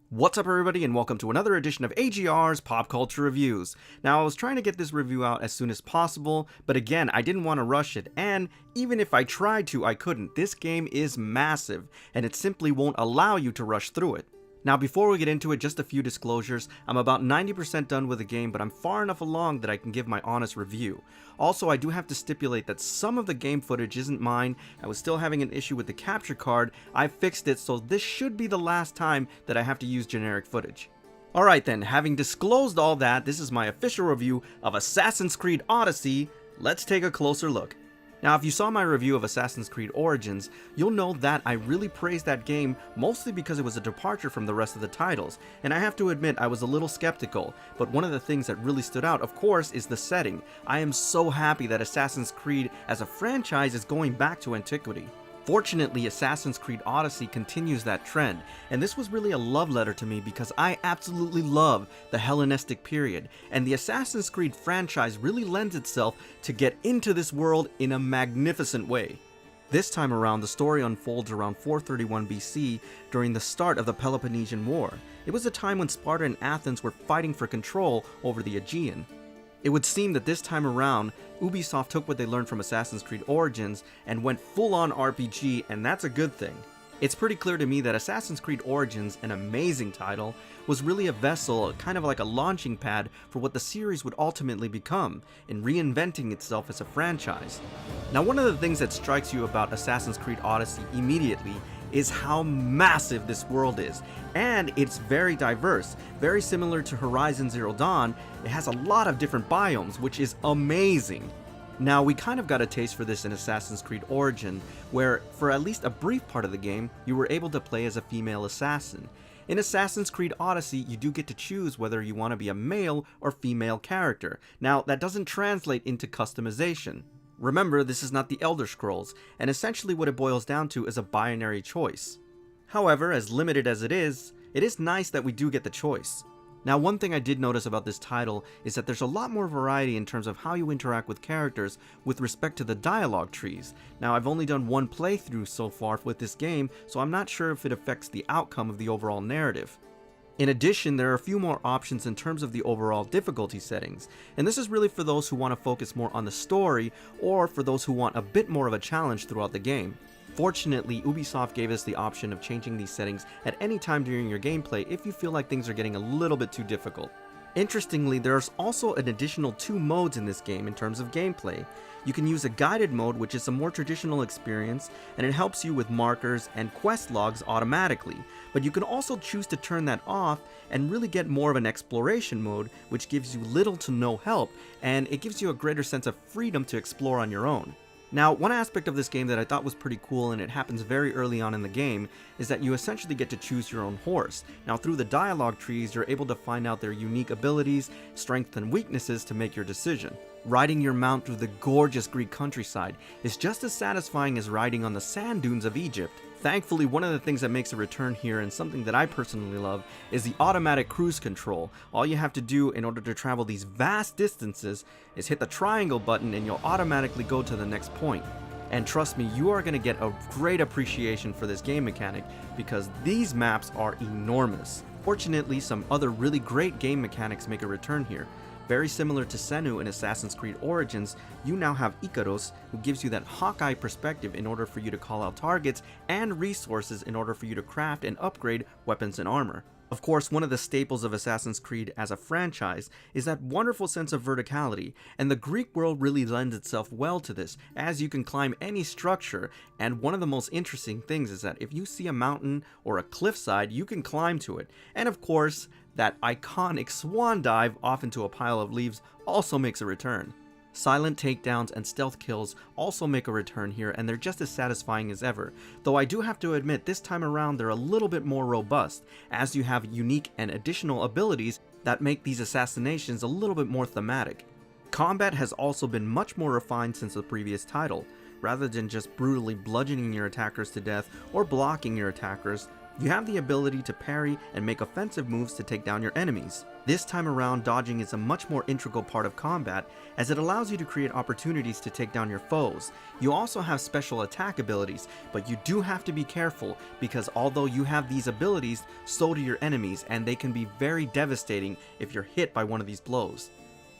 What's up everybody and welcome to another edition of AGR's Pop Culture Reviews. Now I was trying to get this review out as soon as possible, but again I didn't want to rush it, and even if I tried to I couldn't. This game is massive and it simply won't allow you to rush through it. Now before we get into it, just a few disclosures. I'm about 90% done with the game, but I'm far enough along that I can give my honest review. Also, I do have to stipulate that some of the game footage isn't mine. I was still having an issue with the capture card. I fixed it, so this should be the last time that I have to use generic footage. Alright then, having disclosed all that, this is my official review of Assassin's Creed Odyssey. Let's take a closer look. Now, if you saw my review of Assassin's Creed Origins, you'll know that I really praised that game mostly because it was a departure from the rest of the titles, and I have to admit I was a little skeptical, but one of the things that really stood out, of course, is the setting. I am so happy that Assassin's Creed as a franchise is going back to antiquity. Fortunately, Assassin's Creed Odyssey continues that trend, and this was really a love letter to me because I absolutely love the Hellenistic period, and the Assassin's Creed franchise really lends itself to get into this world in a magnificent way. This time around, the story unfolds around 431 BC during the start of the Peloponnesian War. It was a time when Sparta and Athens were fighting for control over the Aegean. It would seem that this time around, Ubisoft took what they learned from Assassin's Creed Origins and went full-on RPG, and that's a good thing. It's pretty clear to me that Assassin's Creed Origins, an amazing title, was really a vessel, kind of like a launching pad for what the series would ultimately become, in reinventing itself as a franchise. Now, one of the things that strikes you about Assassin's Creed Odyssey immediately is how massive this world is, and it's very diverse. Very similar to Horizon Zero Dawn, it has a lot of different biomes, which is amazing. Now, we kind of got a taste for this in Assassin's Creed Origin, where for at least a brief part of the game, you were able to play as a female assassin. In Assassin's Creed Odyssey, you do get to choose whether you want to be a male or female character. Now, that doesn't translate into customization. Remember, this is not the Elder Scrolls, and essentially what it boils down to is a binary choice. However, as limited as it is nice that we do get the choice. Now, one thing I did notice about this title is that there's a lot more variety in terms of how you interact with characters with respect to the dialogue trees. Now, I've only done one playthrough so far with this game, so I'm not sure if it affects the outcome of the overall narrative. In addition, there are a few more options in terms of the overall difficulty settings, and this is really for those who want to focus more on the story, or for those who want a bit more of a challenge throughout the game. Fortunately, Ubisoft gave us the option of changing these settings at any time during your gameplay if you feel like things are getting a little bit too difficult. Interestingly, there's also an additional 2 modes in this game in terms of gameplay. You can use a guided mode, which is a more traditional experience, and it helps you with markers and quest logs automatically, but you can also choose to turn that off and really get more of an exploration mode, which gives you little to no help, and it gives you a greater sense of freedom to explore on your own. Now, one aspect of this game that I thought was pretty cool, and it happens very early on in the game, is that you essentially get to choose your own horse. Now, through the dialogue trees, you're able to find out their unique abilities, strengths, and weaknesses to make your decision. Riding your mount through the gorgeous Greek countryside is just as satisfying as riding on the sand dunes of Egypt. Thankfully, one of the things that makes a return here, and something that I personally love, is the automatic cruise control. All you have to do in order to travel these vast distances is hit the triangle button and you'll automatically go to the next point. And trust me, you are going to get a great appreciation for this game mechanic because these maps are enormous. Fortunately, some other really great game mechanics make a return here. Very similar to Senu in Assassin's Creed Origins, you now have Icaros, who gives you that Hawkeye perspective in order for you to call out targets and resources in order for you to craft and upgrade weapons and armor. Of course, one of the staples of Assassin's Creed as a franchise is that wonderful sense of verticality, and the Greek world really lends itself well to this, as you can climb any structure, and one of the most interesting things is that if you see a mountain or a cliffside, you can climb to it, and of course, that iconic swan dive off into a pile of leaves also makes a return. Silent takedowns and stealth kills also make a return here, and they're just as satisfying as ever, though I do have to admit this time around they're a little bit more robust, as you have unique and additional abilities that make these assassinations a little bit more thematic. Combat has also been much more refined since the previous title. Rather than just brutally bludgeoning your attackers to death or blocking your attackers, You have the ability to parry and make offensive moves to take down your enemies. This time around, dodging is a much more integral part of combat, as it allows you to create opportunities to take down your foes. You also have special attack abilities, but you do have to be careful, because although you have these abilities, so do your enemies, and they can be very devastating if you're hit by one of these blows.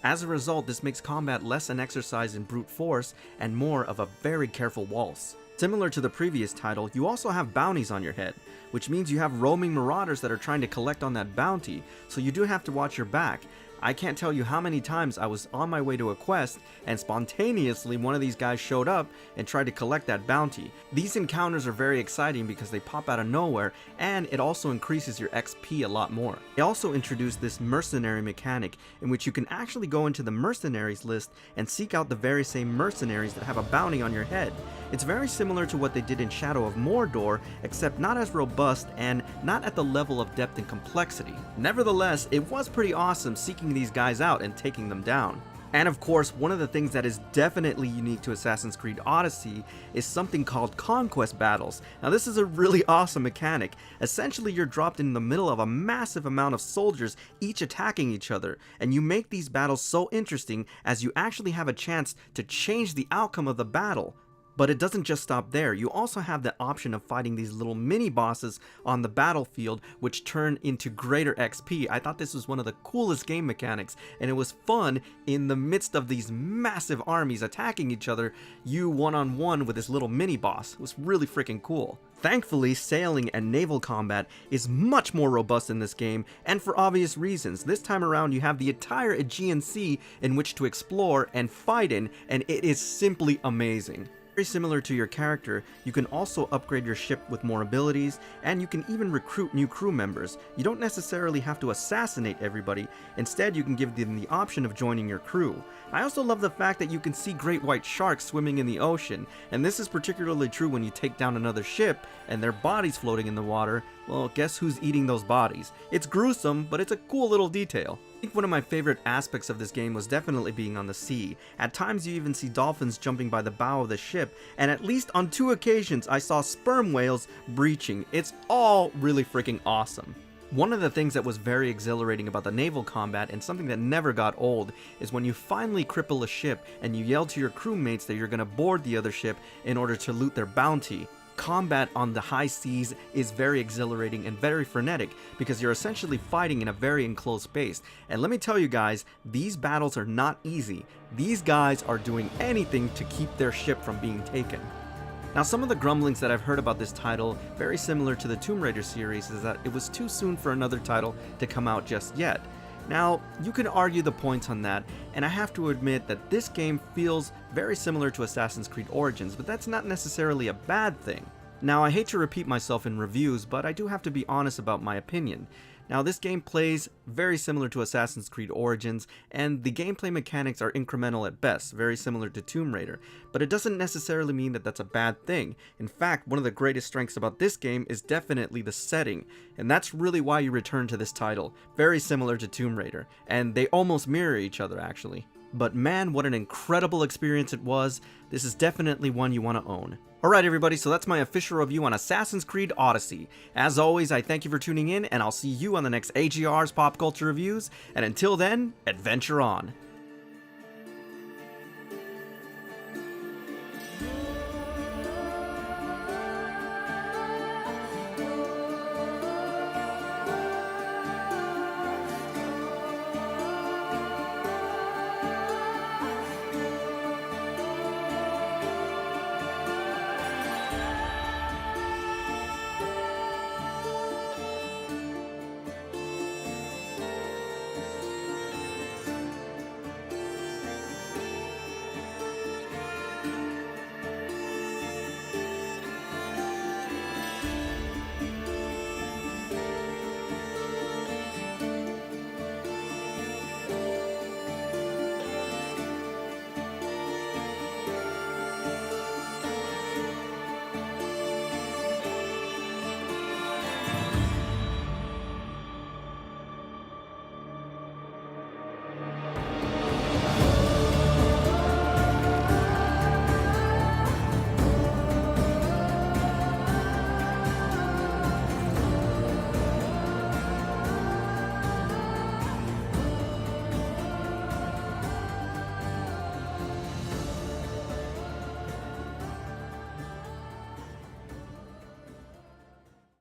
As a result, this makes combat less an exercise in brute force and more of a very careful waltz. Similar to the previous title, you also have bounties on your head, which means you have roaming marauders that are trying to collect on that bounty, so you do have to watch your back. I can't tell you how many times I was on my way to a quest and spontaneously one of these guys showed up and tried to collect that bounty. These encounters are very exciting because they pop out of nowhere, and it also increases your XP a lot more. They also introduced this mercenary mechanic in which you can actually go into the mercenaries list and seek out the very same mercenaries that have a bounty on your head. It's very similar to what they did in Shadow of Mordor, except not as robust and not at the level of depth and complexity. Nevertheless, it was pretty awesome seeking these guys out and taking them down. And of course, one of the things that is definitely unique to Assassin's Creed Odyssey is something called conquest battles. Now this is a really awesome mechanic. Essentially, you're dropped in the middle of a massive amount of soldiers, each attacking each other, and you make these battles so interesting as you actually have a chance to change the outcome of the battle. But it doesn't just stop there. You also have the option of fighting these little mini bosses on the battlefield, which turn into greater XP. I thought this was one of the coolest game mechanics, and it was fun in the midst of these massive armies attacking each other, you one-on-one with this little mini boss. It was really freaking cool. Thankfully, sailing and naval combat is much more robust in this game, and for obvious reasons. This time around you have the entire Aegean Sea in which to explore and fight in, and it is simply amazing. Very similar to your character, you can also upgrade your ship with more abilities, and you can even recruit new crew members. You don't necessarily have to assassinate everybody, instead you can give them the option of joining your crew. I also love the fact that you can see great white sharks swimming in the ocean, and this is particularly true when you take down another ship and their bodies floating in the water. Well, guess who's eating those bodies? It's gruesome, but it's a cool little detail. I think one of my favorite aspects of this game was definitely being on the sea. At times you even see dolphins jumping by the bow of the ship, and at least on 2 occasions I saw sperm whales breaching. It's all really freaking awesome. One of the things that was very exhilarating about the naval combat, and something that never got old, is when you finally cripple a ship and you yell to your crewmates that you're gonna board the other ship in order to loot their bounty. Combat on the high seas is very exhilarating and very frenetic because you're essentially fighting in a very enclosed space. And let me tell you guys, these battles are not easy. These guys are doing anything to keep their ship from being taken. Now, some of the grumblings that I've heard about this title, very similar to the Tomb Raider series, is that it was too soon for another title to come out just yet. Now, you can argue the points on that, and I have to admit that this game feels very similar to Assassin's Creed Origins, but that's not necessarily a bad thing. Now, I hate to repeat myself in reviews, but I do have to be honest about my opinion. Now, this game plays very similar to Assassin's Creed Origins, and the gameplay mechanics are incremental at best, very similar to Tomb Raider, but it doesn't necessarily mean that that's a bad thing. In fact, one of the greatest strengths about this game is definitely the setting, and that's really why you return to this title, very similar to Tomb Raider, and they almost mirror each other actually. But man, what an incredible experience it was. This is definitely one you want to own. Alright everybody, so that's my official review on Assassin's Creed Odyssey. As always, I thank you for tuning in, and I'll see you on the next AGR's Pop Culture Reviews, and until then, adventure on.